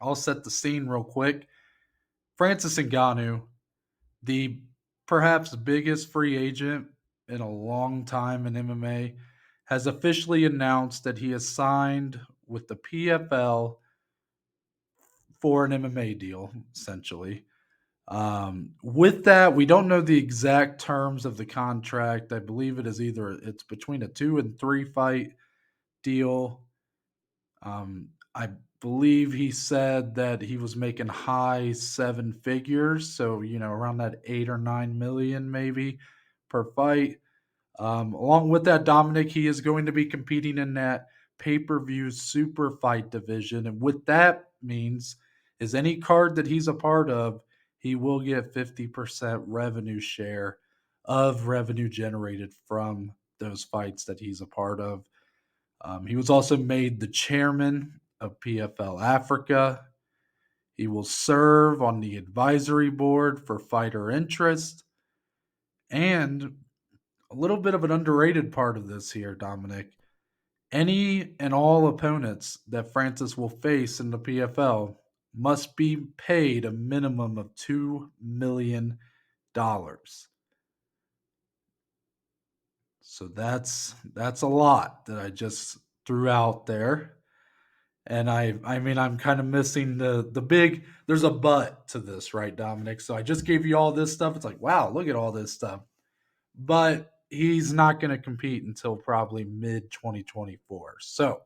I'll set the scene real quick. Francis Ngannou, the perhaps biggest free agent in a long time in MMA, has officially announced that he has signed with the PFL for an MMA deal, essentially. With that, we don't know the exact terms of the contract. I believe it's between a 2 and 3 fight deal. I believe he said that he was making high seven figures, so around that 8 or 9 million maybe per fight. Along with that, Dominic, he is going to be competing in that pay-per-view super fight division, and what that means is any card that he's a part of, he will get 50% revenue share of revenue generated from those fights that he's a part of. He was also made the chairman of PFL Africa. He will serve on the advisory board for fighter interest. And a little bit of an underrated part of this here, Dominic. Any and all opponents that Francis will face in the PFL must be paid a minimum of $2 million. So that's a lot that I just threw out there. And I mean I'm kind of missing the big there's a but to this, right, Dominic? So I just gave you all this stuff. It's like, wow, look at all this stuff. But he's not going to compete until probably mid 2024. So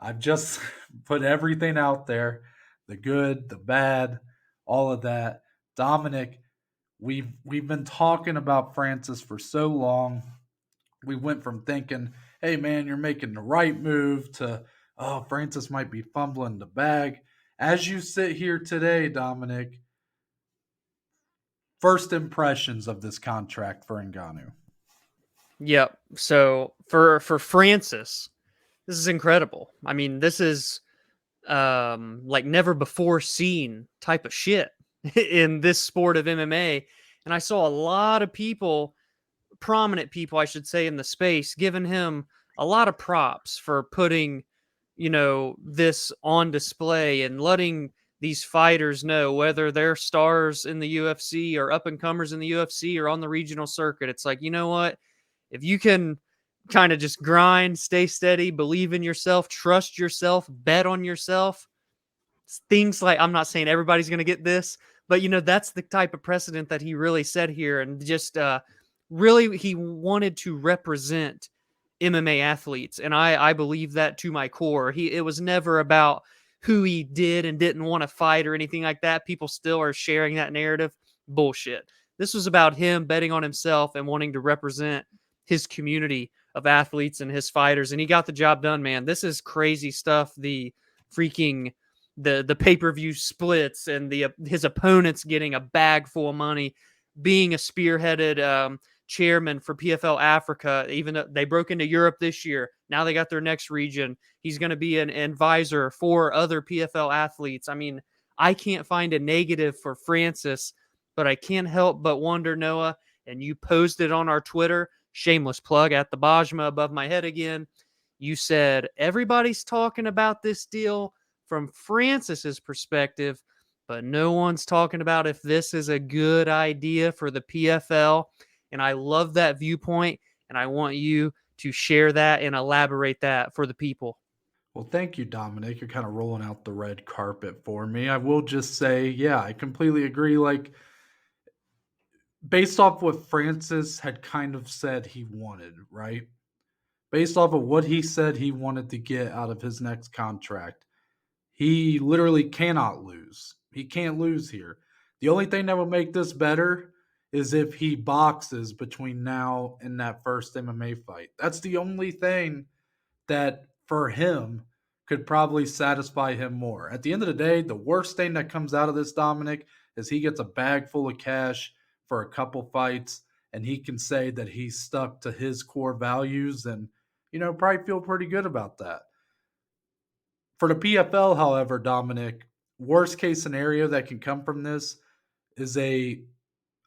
I've just put everything out there, the good, the bad, all of that. Dominic, we've been talking about Francis for so long. We went from thinking, hey man, you're making the right move to, oh, Francis might be fumbling the bag. As you sit here today, Dominic, first impressions of this contract for Ngannou. Yep. So for Francis, this is incredible. I mean, this is like never before seen type of shit in this sport of MMA. And I saw a lot of people, prominent people, I should say, in the space, giving him a lot of props for putting, this on display and letting these fighters know whether they're stars in the UFC or up and comers in the UFC or on the regional circuit. It's like, you know what? If you can kind of just grind, stay steady, believe in yourself, trust yourself, bet on yourself, things like, I'm not saying everybody's going to get this, but that's the type of precedent that he really set here. And just really, he wanted to represent MMA athletes. And I believe that to my core. It was never about who he did and didn't want to fight or anything like that. People still are sharing that narrative. Bullshit. This was about him betting on himself and wanting to represent his community of athletes and his fighters. And he got the job done, man. This is crazy stuff. The freaking the pay-per-view splits and his opponents getting a bag full of money, being a spearheaded chairman for PFL Africa. Even though they broke into Europe this year, now they got their next region. He's going to be an advisor for other PFL athletes. I mean, I can't find a negative for Francis, but I can't help but wonder, Noah, and you posted on our Twitter, shameless plug at the Bajma above my head again. You said everybody's talking about this deal from Francis's perspective, but no one's talking about if this is a good idea for the PFL. And I love that viewpoint, and I want you to share that and elaborate that for the people. Well, thank you, Dominic. You're kind of rolling out the red carpet for me. I will just say, yeah, I completely agree. Like, based off what Francis had kind of said he wanted, right? Based off of what he said he wanted to get out of his next contract, he literally cannot lose. He can't lose here. The only thing that will make this better is if he boxes between now and that first MMA fight. That's the only thing that for him could probably satisfy him more. At the end of the day, the worst thing that comes out of this, Dominic, is he gets a bag full of cash for a couple fights and he can say that he's stuck to his core values and, probably feel pretty good about that. For the PFL, however, Dominic, worst case scenario that can come from this is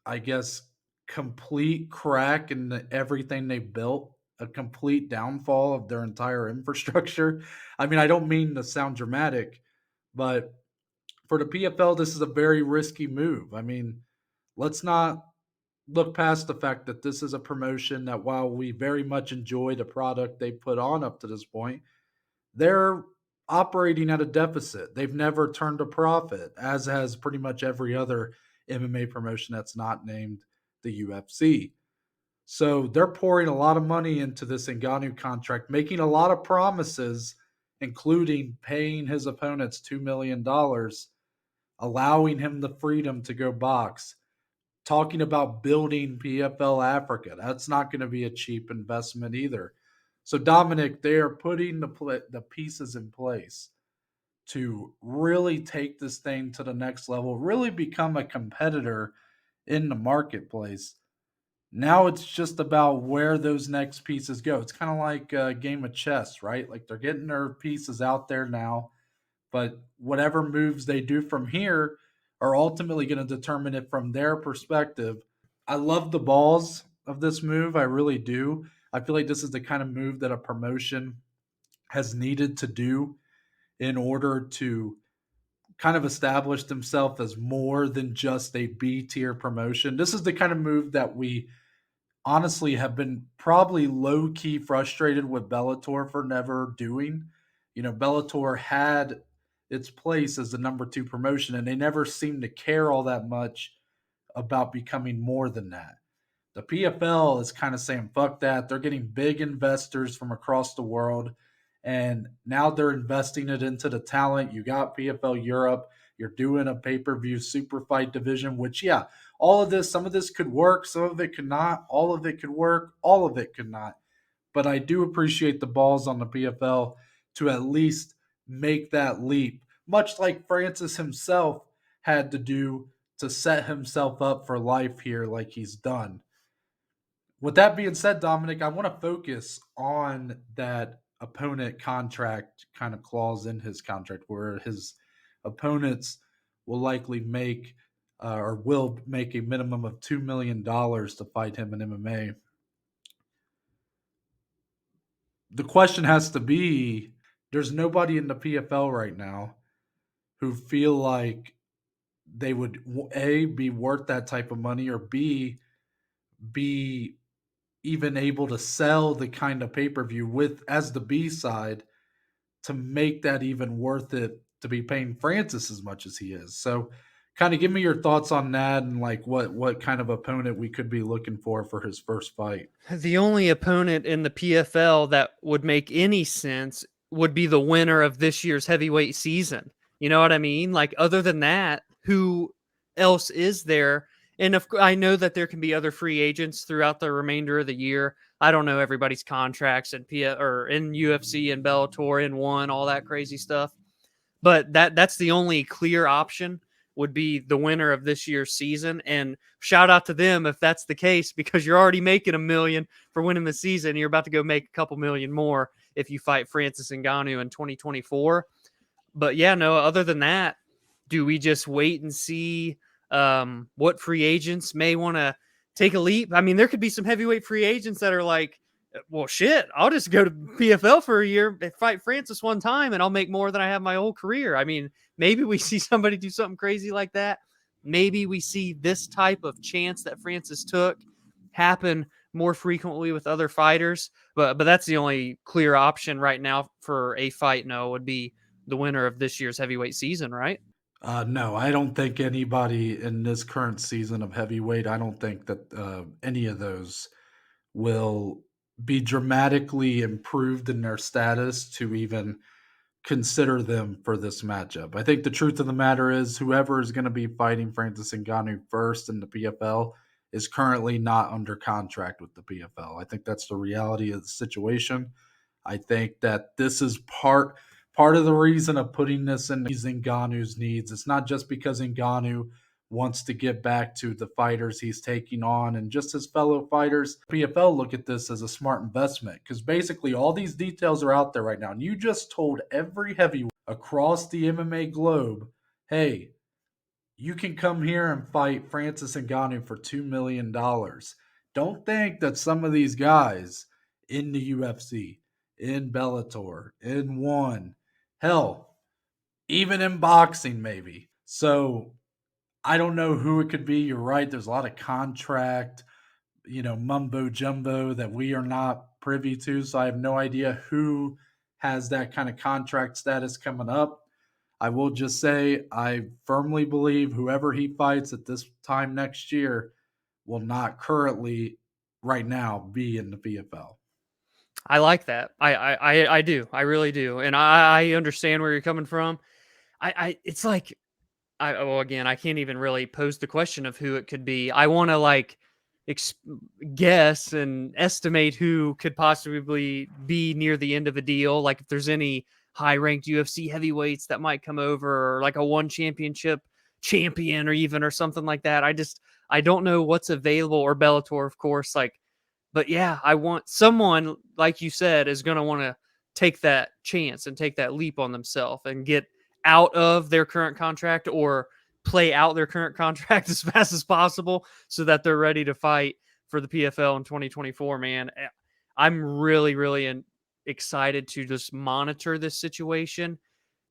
I guess, complete crack in everything they built, a complete downfall of their entire infrastructure. I mean, I don't mean to sound dramatic, But for the PFL, this is a very risky move. I mean, let's not look past the fact that this is a promotion that, while we very much enjoy the product they put on up to this point, they're operating at a deficit. They've never turned a profit, as has pretty much every other MMA promotion that's not named the UFC. So they're pouring a lot of money into this Ngannou contract, making a lot of promises, including paying his opponents $2 million, allowing him the freedom to go box, talking about building PFL Africa. That's not going to be a cheap investment either. So Dominic, they are putting the pieces in place to really take this thing to the next level, really become a competitor in the marketplace. Now it's just about where those next pieces go. It's kind of like a game of chess, right? Like they're getting their pieces out there now, but whatever moves they do from here are ultimately going to determine it from their perspective. I love the balls of this move. I really do. I feel like this is the kind of move that a promotion has needed to do in order to kind of establish themselves as more than just a B tier promotion. This is the kind of move that we honestly have been probably low key frustrated with Bellator for never doing. You know, Bellator had its place as the number two promotion, and they never seemed to care all that much about becoming more than that. The PFL is kind of saying, fuck that. They're getting big investors from across the world, and now they're investing it into the talent. You got PFL Europe. You're doing a pay per view super fight division, which, yeah, all of this, some of this could work, some of it could not, all of it could work, all of it could not. But I do appreciate the balls on the PFL to at least make that leap, much like Francis himself had to do to set himself up for life here, like he's done. With that being said, Dominic, I want to focus on that opponent contract kind of clause in his contract where his opponents will likely make or will make a minimum of $2 million to fight him in MMA. The question has to be, there's nobody in the PFL right now who feel like they would A, be worth that type of money, or B, be even able to sell the kind of pay-per-view with as the B side to make that even worth it to be paying Francis as much as he is. So kind of give me your thoughts on that and like what kind of opponent we could be looking for his first fight. The only opponent in the PFL that would make any sense would be the winner of this year's heavyweight season. You know what I mean? Like, other than that, who else is there? And I know that there can be other free agents throughout the remainder of the year. I don't know everybody's contracts in or in UFC and Bellator and one, all that crazy stuff. But that's the only clear option, would be the winner of this year's season. And shout out to them if that's the case, because you're already making $1 million for winning the season. You're about to go make a couple million more if you fight Francis Ngannou in 2024. But yeah, no, other than that, do we just wait and see what free agents may want to take a leap? I mean, there could be some heavyweight free agents that are like, well, shit, I'll just go to PFL for a year, fight Francis one time, and I'll make more than I have my whole career. I mean, maybe we see somebody do something crazy like that. Maybe we see this type of chance that Francis took happen more frequently with other fighters. But that's the only clear option right now for a fight. No, would be the winner of this year's heavyweight season, right? No, I don't think anybody in this current season of heavyweight. I don't think that any of those will be dramatically improved in their status to even consider them for this matchup. I think the truth of the matter is whoever is going to be fighting Francis Ngannou first in the PFL is currently not under contract with the PFL. I think that's the reality of the situation. I think that this is part of the reason of putting this in Ngannou's needs. It's not just because Ngannou wants to get back to the fighters he's taking on and just his fellow fighters. PFL look at this as a smart investment because basically all these details are out there right now. And you just told every heavyweight across the MMA globe, hey, you can come here and fight Francis Ngannou for $2 million. Don't think that some of these guys in the UFC, in Bellator, in One, hell, even in boxing, maybe. So I don't know who it could be. You're right. There's a lot of contract, mumbo jumbo that we are not privy to. So I have no idea who has that kind of contract status coming up. I will just say I firmly believe whoever he fights at this time next year will not currently, right now, be in the PFL. I like that. I do. I really do. And I understand where you're coming from. It's like well, again, I can't even really pose the question of who it could be. I want to like ex- guess and estimate who could possibly be near the end of a deal. Like if there's any high ranked UFC heavyweights that might come over, or like a one championship champion, or even or something like that. I don't know what's available, or Bellator, of course. Like, but yeah, I want someone like you said is going to want to take that chance and take that leap on themselves and get out of their current contract, or play out their current contract as fast as possible so that they're ready to fight for the PFL in 2024, man. I'm really excited to just monitor this situation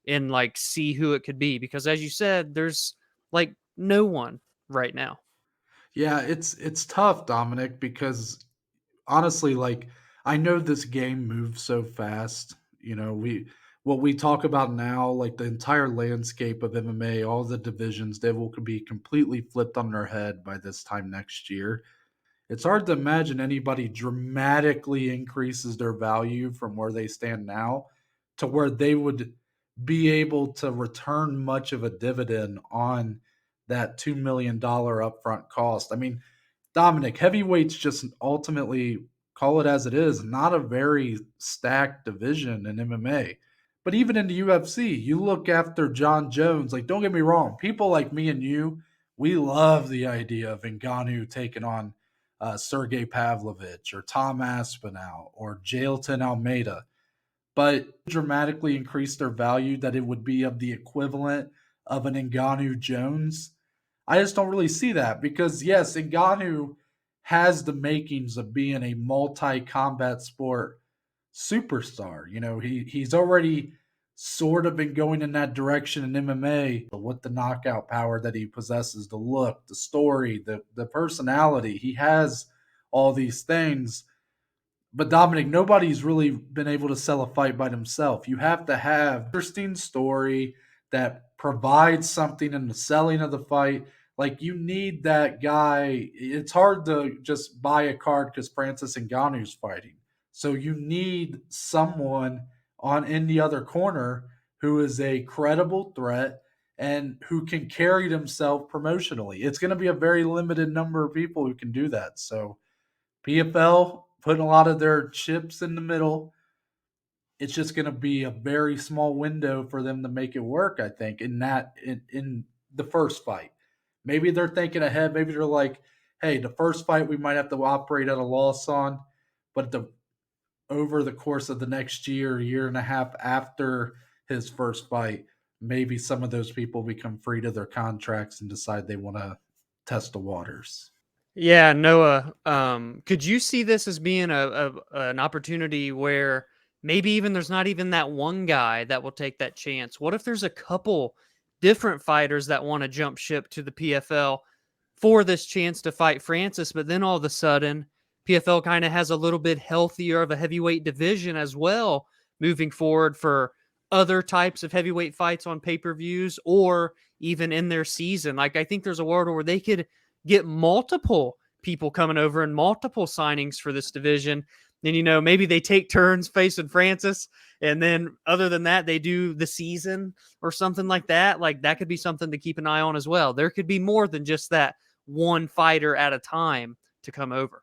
and like see who it could be, because as you said, there's like no one right now. Yeah, it's tough, Dominic, because honestly, like I know this game moves so fast. We what we talk about now, like the entire landscape of MMA, all the divisions, they will be completely flipped on their head by this time next year. It's hard to imagine anybody dramatically increases their value from where they stand now to where they would be able to return much of a dividend on that $2 million upfront cost. I mean, Dominic, heavyweight's just ultimately, call it as it is, not a very stacked division in MMA. But even in the UFC, you look after John Jones, like, don't get me wrong, people like me and you, we love the idea of Ngannou taking on Sergey Pavlovich or Tom Aspinall or Jailton Almeida, but dramatically increase their value that it would be of the equivalent of an Ngannou Jones. I just don't really see that because yes, Ngannou has the makings of being a multi-combat sport superstar. He's already sort of been going in that direction in MMA with the knockout power that he possesses, the look, the story, the personality. He has all these things. But Dominic, nobody's really been able to sell a fight by themselves. You have to have interesting story that provides something in the selling of the fight. Like you need that guy. It's hard to just buy a card because Francis Ngannou's fighting. So you need someone on in the other corner who is a credible threat and who can carry themselves promotionally. It's going to be a very limited number of people who can do that. So PFL putting a lot of their chips in the middle. It's just going to be a very small window for them to make it work. I think in the first fight, maybe they're thinking ahead. Maybe they're like, "Hey, the first fight we might have to operate at a loss on, but over the course of the next year and a half after his first fight, maybe some of those people become free to their contracts and decide they want to test the waters." Yeah, Noah. Could you see this as being a an opportunity where maybe even there's not even that one guy that will take that chance? What if there's a couple different fighters that want to jump ship to the PFL for this chance to fight Francis, but then all of a sudden PFL kind of has a little bit healthier of a heavyweight division as well moving forward for other types of heavyweight fights on pay-per-views, or even in their season. Like I think there's a world where they could get multiple people coming over and multiple signings for this division. And, maybe they take turns facing Francis. And then, other than that, they do the season or something like that. Like, that could be something to keep an eye on as well. There could be more than just that one fighter at a time to come over.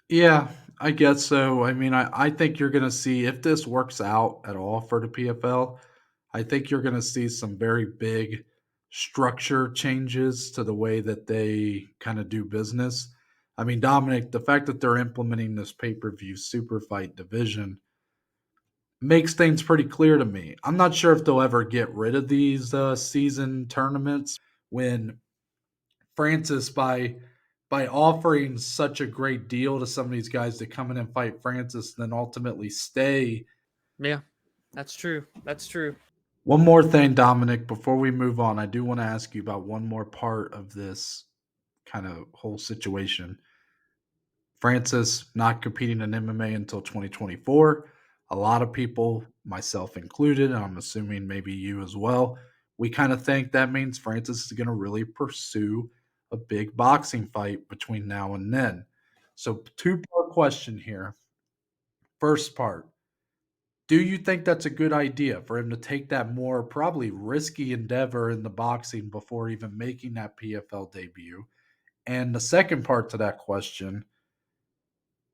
Yeah, I guess so. I mean, I think you're going to see if this works out at all for the PFL, I think you're going to see some very big structure changes to the way that they kind of do business. I mean, Dominic, the fact that they're implementing this pay per view super fight division makes things pretty clear to me. I'm not sure if they'll ever get rid of these season tournaments when Francis by offering such a great deal to some of these guys to come in and fight Francis and then ultimately stay. Yeah, that's true. That's true. One more thing, Dominic, before we move on, I do want to ask you about one more part of this kind of whole situation. Francis not competing in MMA until 2024. A lot of people, myself included, and I'm assuming maybe you as well, we kind of think that means Francis is going to really pursue a big boxing fight between now and then. So, two-part question here. First part, do you think that's a good idea for him to take that more probably risky endeavor in the boxing before even making that PFL debut? And the second part to that question,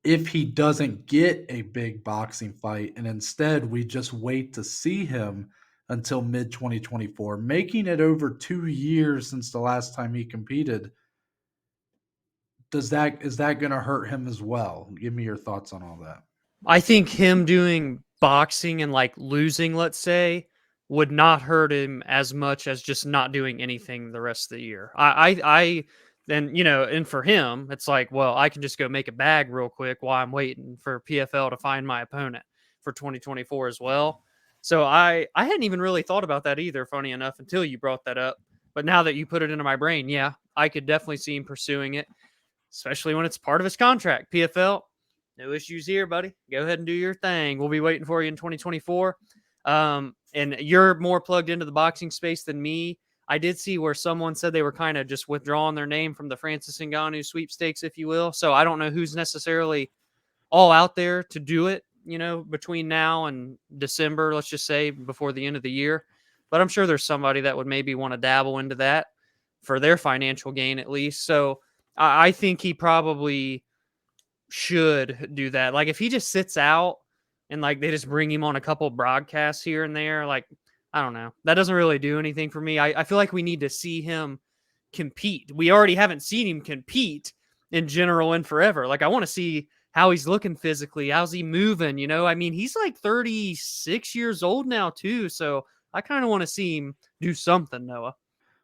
if he doesn't get a big boxing fight and instead we just wait to see him until mid 2024, making it over 2 years since the last time he competed, is that going to hurt him as well? Give me your thoughts on all that. I think him doing boxing and like losing, let's say, would not hurt him as much as just not doing anything the rest of the year. Then and for him, it's like, well, I can just go make a bag real quick while I'm waiting for PFL to find my opponent for 2024 as well. So I hadn't even really thought about that either, funny enough, until you brought that up. But now that you put it into my brain, yeah, I could definitely see him pursuing it, especially when it's part of his contract. PFL, no issues here, buddy. Go ahead and do your thing. We'll be waiting for you in 2024. And you're more plugged into the boxing space than me. I did see where someone said they were kind of just withdrawing their name from the Francis Ngannou sweepstakes, if you will. So I don't know who's necessarily all out there to do it, between now and December, let's just say before the end of the year. But I'm sure there's somebody that would maybe want to dabble into that for their financial gain at least. So I think he probably should do that. Like if he just sits out and like they just bring him on a couple broadcasts here and there, like I don't know. That doesn't really do anything for me. I feel like we need to see him compete. We already haven't seen him compete in general in forever. Like I want to see how he's looking physically. How's he moving? I mean, he's like 36 years old now too. So I kind of want to see him do something, Noah.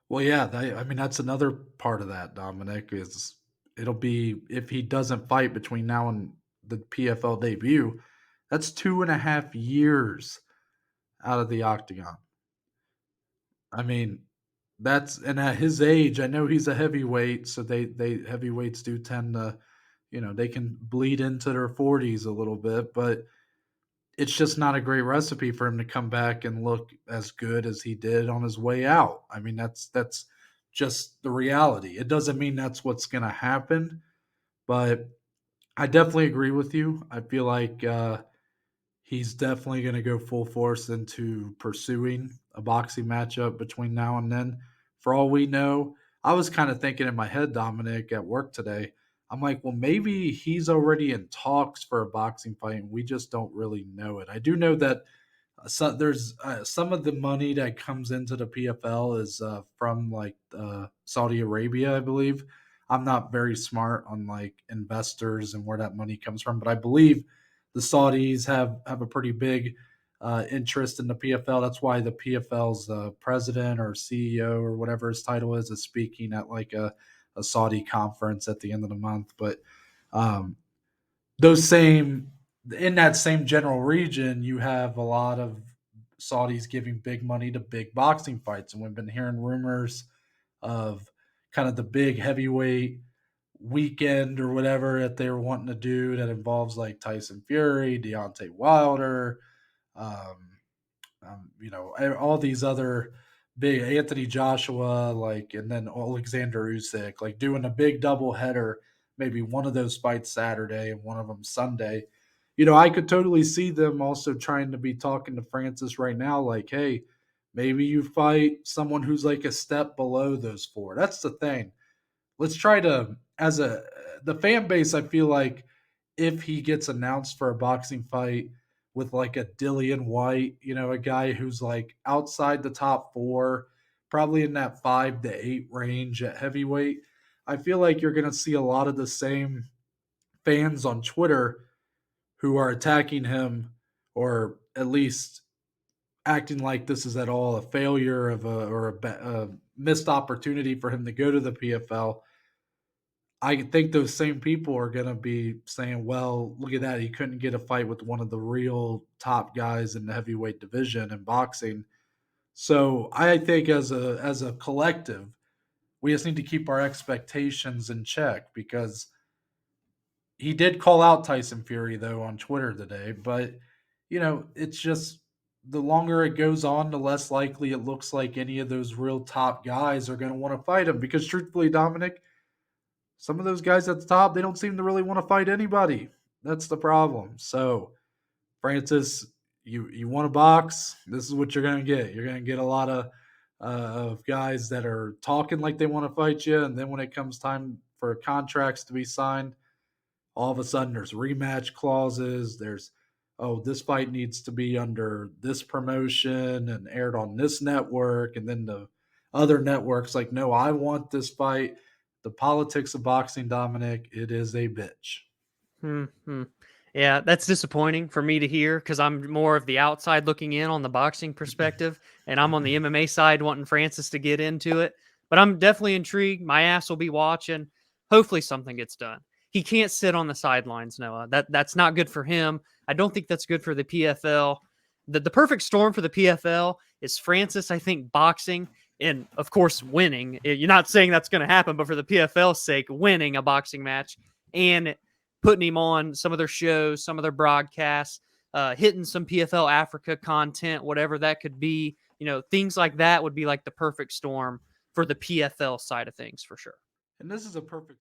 Well, yeah, I mean that's another part of that, Dominic, is it'll be if he doesn't fight between now and the PFL debut, that's 2.5 years out of the octagon. I mean, that's and at his age, I know he's a heavyweight, so they heavyweights do tend to, they can bleed into their 40s a little bit, but it's just not a great recipe for him to come back and look as good as he did on his way out. I mean, that's just the reality. It doesn't mean that's what's going to happen, but I definitely agree with you. I feel like he's definitely going to go full force into pursuing a boxing matchup between now and then. For all we know, I was kind of thinking in my head, Dominic, at work today. I'm like, well, maybe he's already in talks for a boxing fight, and we just don't really know it. I do know that there's some of the money that comes into the PFL is from like Saudi Arabia, I believe. I'm not very smart on like investors and where that money comes from, but I believe the Saudis have a pretty big interest in the PFL. That's why the PFL's president or CEO or whatever his title is speaking at like a Saudi conference at the end of the month. But um, those same in that same general region, you have a lot of Saudis giving big money to big boxing fights, and we've been hearing rumors of kind of the big heavyweight weekend or whatever that they're wanting to do that involves like Tyson Fury, Deontay Wilder, um, all these other big Anthony Joshua, like, and then Alexander Usyk, like doing a big double header, maybe one of those fights Saturday and one of them Sunday. I could totally see them also trying to be talking to Francis right now, like, hey, maybe you fight someone who's like a step below those four. That's the thing. Let's try to, as a the fan base, I feel like if he gets announced for a boxing fight with like a Dillian White, a guy who's like outside the top four, probably in that 5 to 8 range at heavyweight, I feel like you're going to see a lot of the same fans on Twitter who are attacking him or at least acting like this is at all a failure of a missed opportunity for him to go to the PFL. I think those same people are going to be saying, well, look at that. He couldn't get a fight with one of the real top guys in the heavyweight division in boxing. So I think as a collective, we just need to keep our expectations in check because he did call out Tyson Fury though on Twitter today, but it's just the longer it goes on, the less likely it looks like any of those real top guys are going to want to fight him because truthfully, Dominic, some of those guys at the top, they don't seem to really want to fight anybody. That's the problem. So, Francis, you want to box? This is what you're going to get. You're going to get a lot of guys that are talking like they want to fight you, and then when it comes time for contracts to be signed, all of a sudden there's rematch clauses. There's, oh, this fight needs to be under this promotion and aired on this network, and then the other networks like, no, I want this fight. The politics of boxing, Dominic, it is a bitch. Hmm. Yeah, that's disappointing for me to hear because I'm more of the outside looking in on the boxing perspective, and I'm on the MMA side wanting Francis to get into it. But I'm definitely intrigued. My ass will be watching. Hopefully, something gets done. He can't sit on the sidelines, Noah. That's not good for him. I don't think that's good for the PFL. The perfect storm for the PFL is Francis, I think, boxing and, of course, winning. You're not saying that's going to happen, but for the PFL's sake, winning a boxing match and putting him on some of their shows, some of their broadcasts, hitting some PFL Africa content, whatever that could be. Things like that would be like the perfect storm for the PFL side of things for sure. And this is a perfect